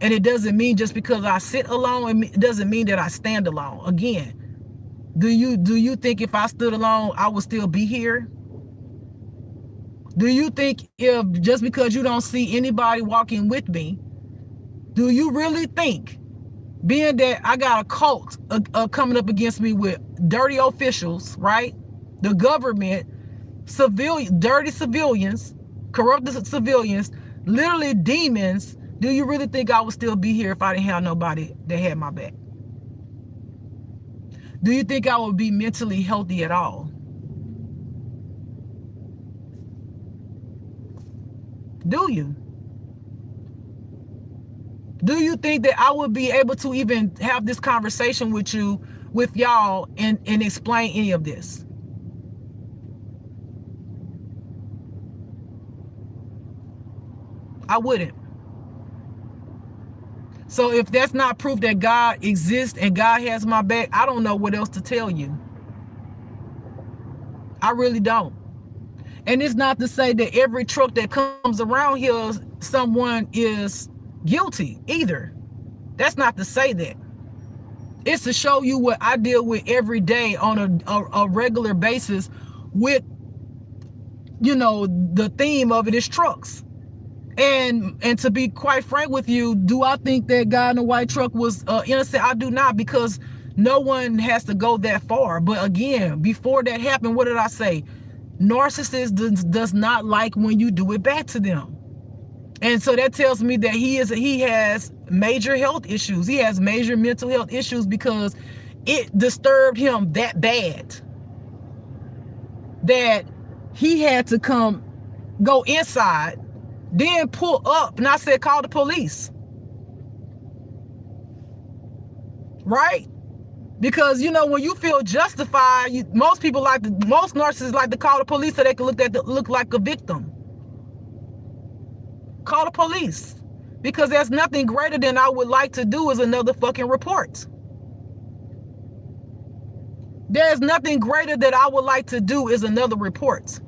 Speaker 1: And it doesn't mean just because I sit alone, it doesn't mean that I stand alone. Again, do you think if I stood alone, I would still be here? Do you think if just because you don't see anybody walking with me, do you really think, being that I got a cult coming up against me with dirty officials, right? The government, dirty civilians, corrupted civilians, literally demons, do you really think I would still be here if I didn't have nobody that had my back? Do you think I would be mentally healthy at all? Do you? Do you think that I would be able to even have this conversation with you, with y'all, and explain any of this? I wouldn't. So if that's not proof that God exists and God has my back, I don't know what else to tell you. I really don't. And it's not to say that every truck that comes around here, someone is guilty either. That's not to say that. It's to show you what I deal with every day on a regular basis with, the theme of it is trucks. And to be quite frank with you, do I think that guy in the white truck was innocent? I do not, because no one has to go that far. But again, before that happened, what did I say? Narcissist does not like when you do it back to them. And so that tells me that he has major health issues. He has major mental health issues because it disturbed him that bad that he had to go inside, then pull up, and I said, call the police. Right? Because, when you feel justified, most narcissists like to call the police so they can look like a victim. Call the police. Because there's nothing greater than I would like to do is another fucking report. There's nothing greater that I would like to do is another report.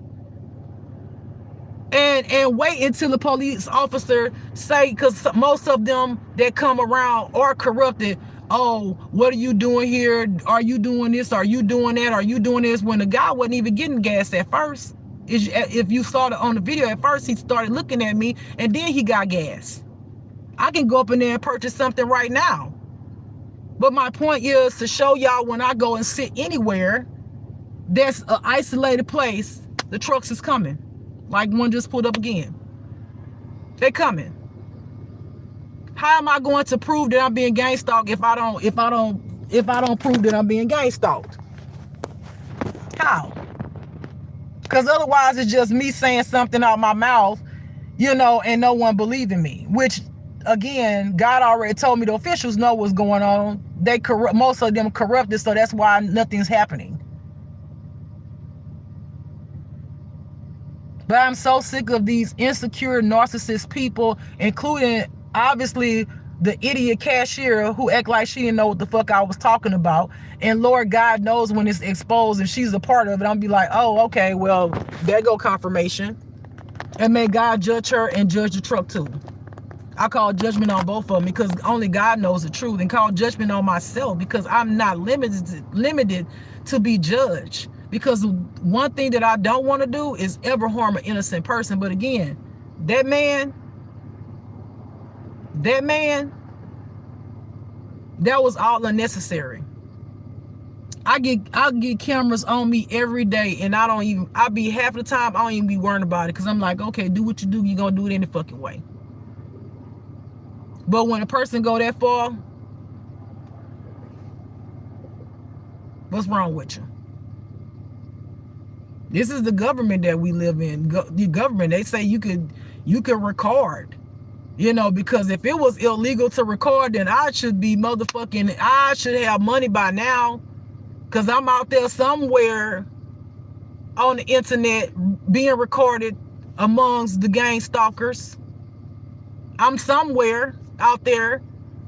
Speaker 1: And wait until the police officer say, because most of them that come around are corrupted. Oh, what are you doing here? Are you doing this? Are you doing that? Are you doing this? When the guy wasn't even getting gas at first. If you saw it on the video, at first he started looking at me and then he got gas. I can go up in there and purchase something right now. But my point is to show y'all, when I go and sit anywhere that's an isolated place, the trucks is coming. Like one just pulled up again. They coming. How am I going to prove that I'm being gang stalked if I don't prove that I'm being gang stalked? How? Because otherwise it's just me saying something out my mouth, and no one believing me. Which, again, God already told me the officials know what's going on. Most of them corrupted, so that's why nothing's happening. But I'm so sick of these insecure narcissist people, including obviously the idiot cashier who act like she didn't know what the fuck I was talking about. And Lord God knows when it's exposed and she's a part of it, I'll be like, oh, okay, well, there go confirmation. And may God judge her and judge the truck too. I call judgment on both of them because only God knows the truth, and call judgment on myself because I'm not limited to be judged. Because one thing that I don't want to do is ever harm an innocent person. But again, that man, that was all unnecessary. I get cameras on me every day, and I be half the time I don't even be worrying about it because I'm like, okay, do what you do, you're gonna do it any fucking way. But when a person go that far, what's wrong with you? This is the government that we live in. The government, they say you could record. Because if it was illegal to record, then I should have money by now. Because I'm out there somewhere on the internet being recorded amongst the gang stalkers. I'm somewhere out there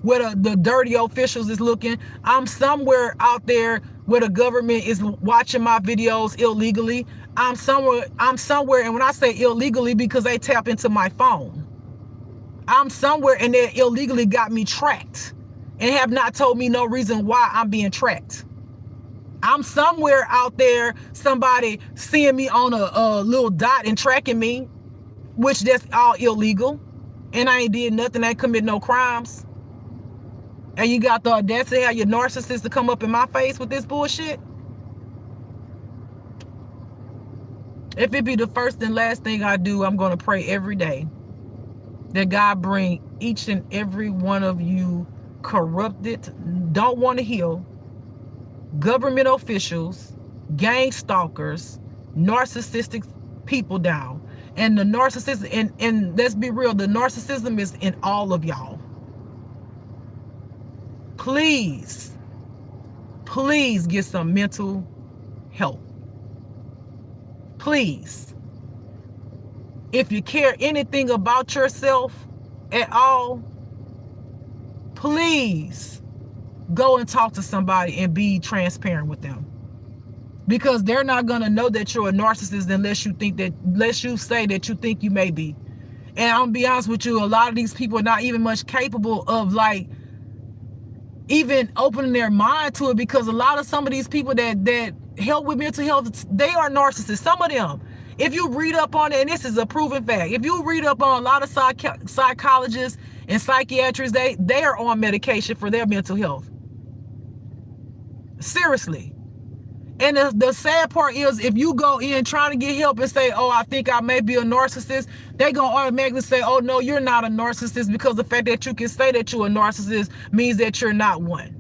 Speaker 1: where the dirty officials is looking. I'm somewhere out there where the government is watching my videos illegally. I'm somewhere, and when I say illegally, because they tap into my phone. I'm somewhere and they illegally got me tracked and have not told me no reason why I'm being tracked. I'm somewhere out there, somebody seeing me on a little dot and tracking me, which that's all illegal. And I ain't did nothing, I ain't commit no crimes. And you got the audacity to have your narcissist to come up in my face with this bullshit? If it be the first and last thing I do, I'm going to pray every day that God bring each and every one of you corrupted, don't want to heal, government officials, gang stalkers, narcissistic people down. And the narcissism, and let's be real, the narcissism is in all of y'all. Please get some mental help. Please. If you care anything about yourself at all, please go and talk to somebody and be transparent with them. Because they're not going to know that you're a narcissist unless you say that you think you may be. And I'm going to be honest with you, a lot of these people are not even much capable of even opening their mind to it, because some of these people that help with mental health, they are narcissists. Some of them. If you read up on it, and this is a proven fact, if you read up on a lot of psychologists and psychiatrists, they are on medication for their mental health. Seriously. And the sad part is, if you go in trying to get help and say, oh, I think I may be a narcissist, they going to automatically say, oh, no, you're not a narcissist, because the fact that you can say that you're a narcissist means that you're not one.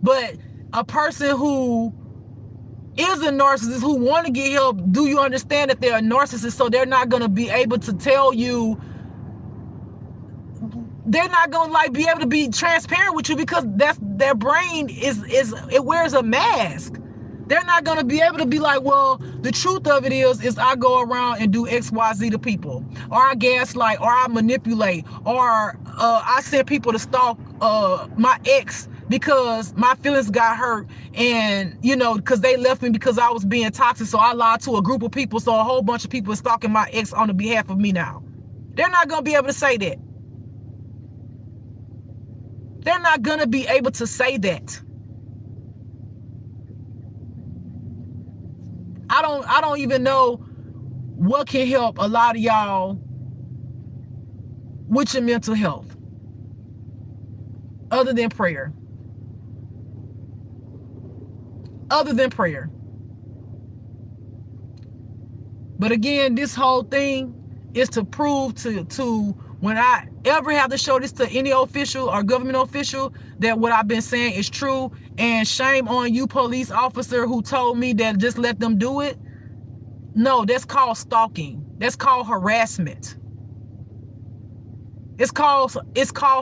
Speaker 1: But a person who is a narcissist, who want to get help, do you understand that they're a narcissist? So they're not going to be able to tell you, they're not going to be able to be transparent with you, because that's their brain it wears a mask. They're not going to be able to be like, well, the truth of it is I go around and do XYZ to people, or I gaslight, or I manipulate, or I send people to stalk my ex because my feelings got hurt, and because they left me because I was being toxic, so I lied to a group of people, so a whole bunch of people are stalking my ex on the behalf of me now. They're not going to be able to say that. They're not going to be able to say that. I don't even know what can help a lot of y'all with your mental health other than prayer. But again, this whole thing is to prove to when I ever have to show this to any official or government official that what I've been saying is true. And shame on you, police officer, who told me that just let them do it. No, that's called stalking. That's called harassment. It's called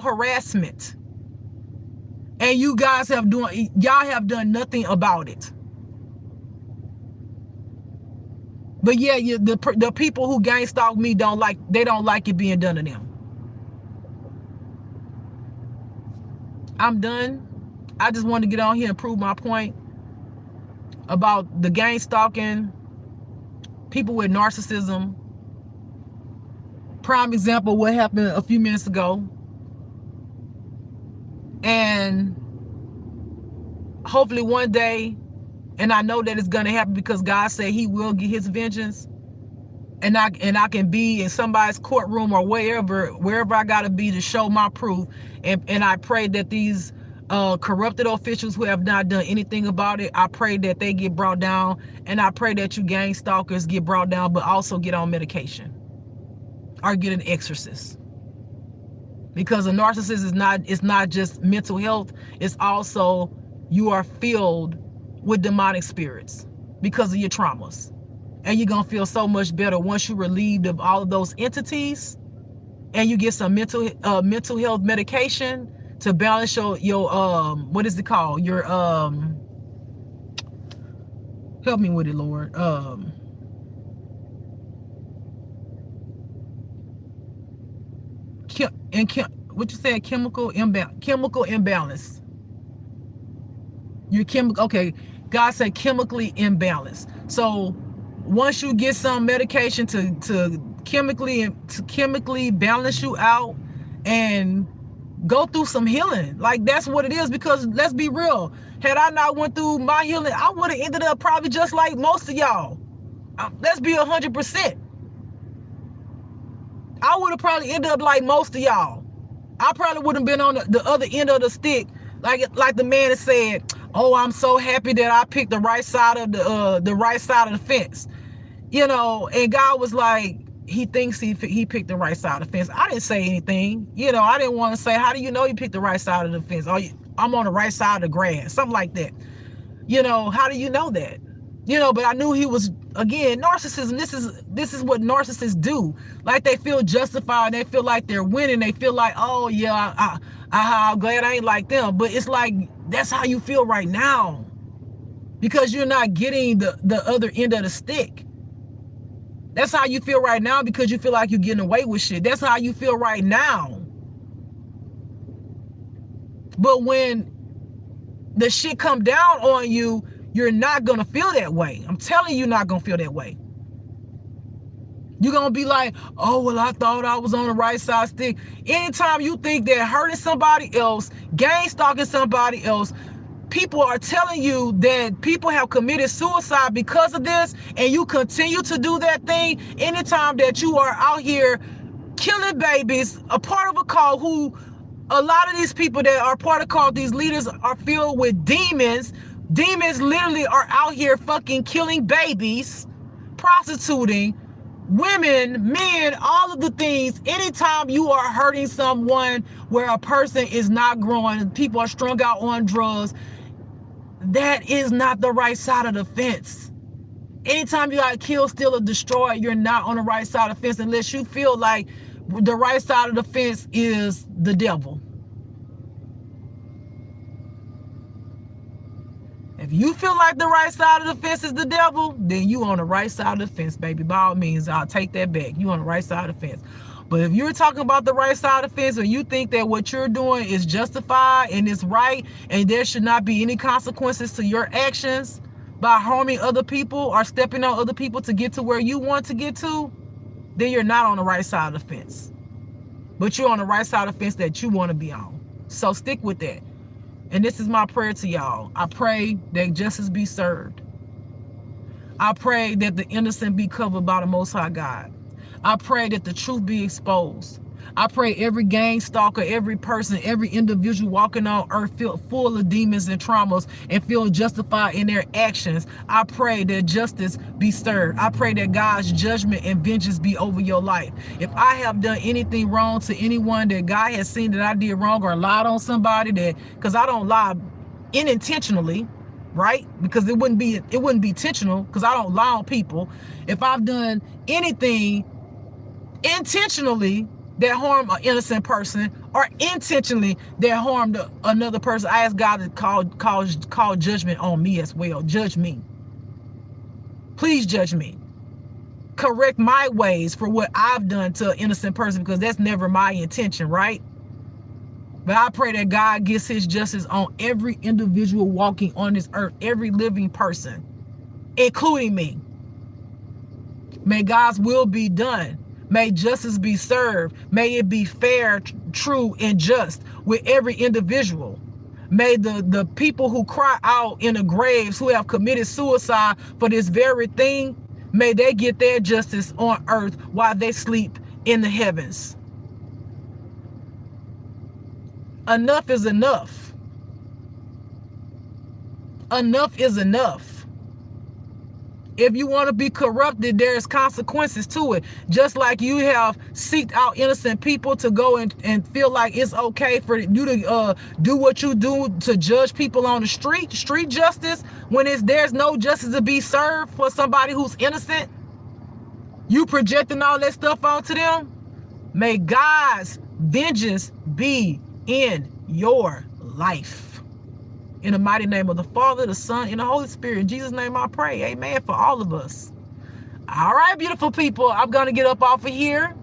Speaker 1: harassment. And you guys have done nothing about it. But yeah, the people who gang stalk me don't like it being done to them. I'm done. I just wanted to get on here and prove my point about the gang stalking, people with narcissism. Prime example, what happened a few minutes ago. And hopefully one day, and I know that it's going to happen because God said he will get his vengeance. And I can be in somebody's courtroom or wherever I got to be to show my proof. And I pray that these corrupted officials who have not done anything about it, I pray that they get brought down. And I pray that you gang stalkers get brought down, but also get on medication or get an exorcist. Because a narcissist is not just mental health, it's also you are filled with demonic spirits because of your traumas. And you're going to feel so much better once you're relieved of all of those entities, and you get some mental health medication to balance your what is it called? Your help me with it, Lord. What you said? Chemical imbalance. Your chemical. Okay, God said chemically imbalanced. So once you get some medication to chemically balance you out and go through some healing, like that's what it is. Because let's be real, had I not went through my healing, I would have ended up probably just like most of y'all. Let's be 100%. I would have probably ended up like most of y'all. I probably would have been on the other end of the stick, like the man that said, "Oh, I'm so happy that I picked the right side of the fence." You know, and God was like, he thinks he picked the right side of the fence. I didn't say anything. You know, I didn't want to say, how do you know you picked the right side of the fence? Oh, I'm on the right side of the grass, something like that. You know, how do you know that? You know, but I knew he was, again, narcissism. This is what narcissists do. Like, they feel justified. They feel like they're winning. They feel like, oh yeah, I'm glad I ain't like them. But it's like, that's how you feel right now, because you're not getting the other end of the stick. That's how you feel right now because you feel like you're getting away with shit. That's how you feel right now. But when the shit come down on you, you're not going to feel that way. I'm telling you, you're not going to feel that way. You're going to be like, oh, well, I thought I was on the right side stick. Anytime you think that hurting somebody else, gang stalking somebody else, people are telling you that people have committed suicide because of this, and you continue to do that thing. Anytime that you are out here killing babies, a part of a cult, who a lot of these people that are part of cult, these leaders are filled with demons. Demons literally are out here fucking killing babies, prostituting women, men, all of the things. Anytime you are hurting someone where a person is not growing, people are strung out on drugs, that is not the right side of the fence. Anytime you got kill, steal, or destroy, you're not on the right side of the fence unless you feel like the right side of the fence is the devil. If you feel like the right side of the fence is the devil, then you on the right side of the fence, baby. By all means, I'll take that back. You on the right side of the fence. But if you're talking about the right side of the fence, or you think that what you're doing is justified and it's right, and there should not be any consequences to your actions by harming other people or stepping on other people to get to where you want to get to, then you're not on the right side of the fence. But you're on the right side of the fence that you want to be on. So stick with that. And this is my prayer to y'all. I pray that justice be served. I pray that the innocent be covered by the Most High God. I pray that the truth be exposed. I pray every gang stalker, every person, every individual walking on earth feel full of demons and traumas and feel justified in their actions. I pray that justice be served. I pray that God's judgment and vengeance be over your life. If I have done anything wrong to anyone that God has seen that I did wrong, or lied on somebody, that, because I don't lie unintentionally, right? Because it wouldn't be intentional, because I don't lie on people. If I've done anything intentionally that harmed an innocent person, or intentionally that harmed another person, I ask God to call judgment on me as well. Judge me. Please judge me. Correct my ways for what I've done to an innocent person, because that's never my intention, right? But I pray that God gets his justice on every individual walking on this earth, every living person, including me. May God's will be done. May justice be served. May it be fair, true, and just with every individual. May the people who cry out in the graves, who have committed suicide for this very thing, may they get their justice on earth while they sleep in the heavens. Enough is enough. Enough is enough. If you want to be corrupted, there's consequences to it. Just like you have seeked out innocent people to go and feel like it's okay for you to do what you do to judge people on the street justice, when there's no justice to be served for somebody who's innocent. You projecting all that stuff onto them? May God's vengeance be in your life. In the mighty name of the Father, the Son, and the Holy Spirit. In Jesus' name I pray. Amen. For all of us. All right, beautiful people. I'm going to get up off of here.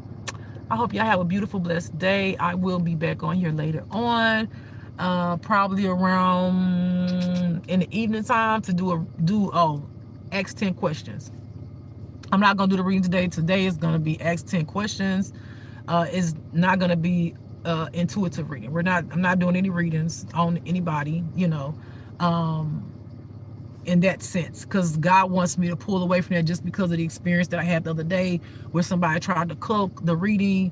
Speaker 1: I hope y'all have a beautiful, blessed day. I will be back on here later on. Probably around in the evening time to ask 10 questions. I'm not going to do the reading today. Today is going to be ask 10 questions. It's not going to be intuitive reading. I'm not doing any readings on anybody, in that sense, because God wants me to pull away from that just because of the experience that I had the other day where somebody tried to cloak the reading.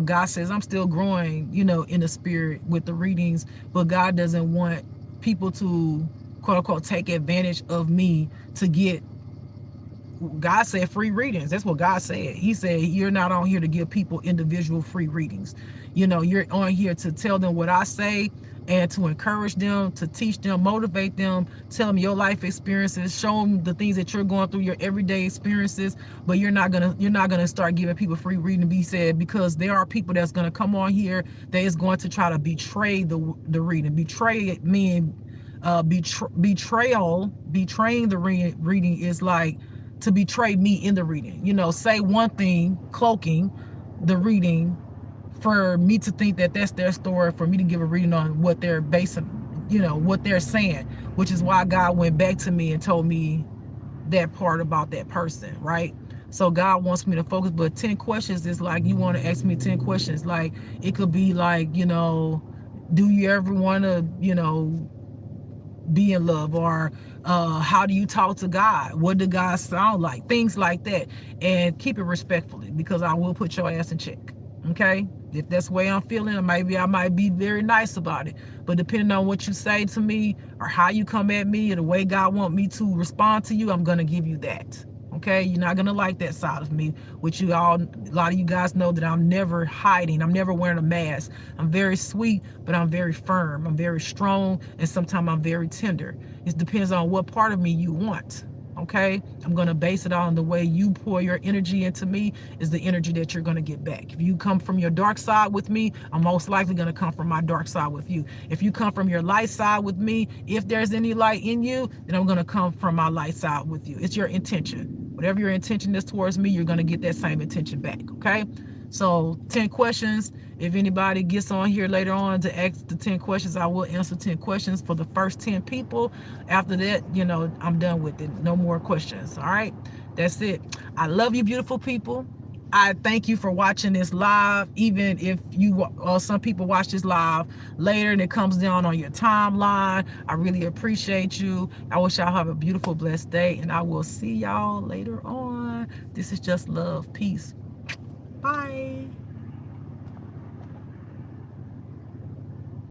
Speaker 1: God says I'm still growing, in the spirit with the readings, but God doesn't want people to quote unquote take advantage of me to get. God said free readings. That's what God said. He said, you're not on here to give people individual free readings. You're on here to tell them what I say and to encourage them, to teach them, motivate them, tell them your life experiences, show them the things that you're going through, your everyday experiences. But you're not gonna start giving people free reading, be said, because there are people that's gonna come on here that is going to try to betray the reading. Betray it mean betraying the reading is like to betray me in the reading. Say one thing, cloaking the reading for me to think that that's their story, for me to give a reading on what they're basing, what they're saying, which is why God went back to me and told me that part about that person, right? So God wants me to focus, but 10 questions is like, you want to ask me 10 questions. Like, it could be like, do you ever want to, be in love, or how do you talk to God? What did God sound like? Things like that. And keep it respectfully, because I will put your ass in check. Okay? If that's the way I'm feeling, maybe I might be very nice about it. But depending on what you say to me or how you come at me or the way God want me to respond to you, I'm going to give you that. Okay? You're not going to like that side of me, which a lot of you guys know that I'm never hiding. I'm never wearing a mask. I'm very sweet, but I'm very firm. I'm very strong, and sometimes I'm very tender. It depends on what part of me you want. Okay, I'm going to base it on the way you pour your energy into me is the energy that you're going to get back. If you come from your dark side with me, I'm most likely going to come from my dark side with you. If you come from your light side with me, if there's any light in you, then I'm going to come from my light side with you. It's your intention. Whatever your intention is towards me, you're going to get that same intention back. Okay, so 10 questions. If anybody gets on here later on to ask the 10 questions, I will answer 10 questions for the first 10 people. After that, I'm done with it. No more questions. All right. That's it. I love you, beautiful people. I thank you for watching this live. Even if some people watch this live later and it comes down on your timeline, I really appreciate you. I wish y'all have a beautiful, blessed day, and I will see y'all later on. This is just love. Peace. Bye.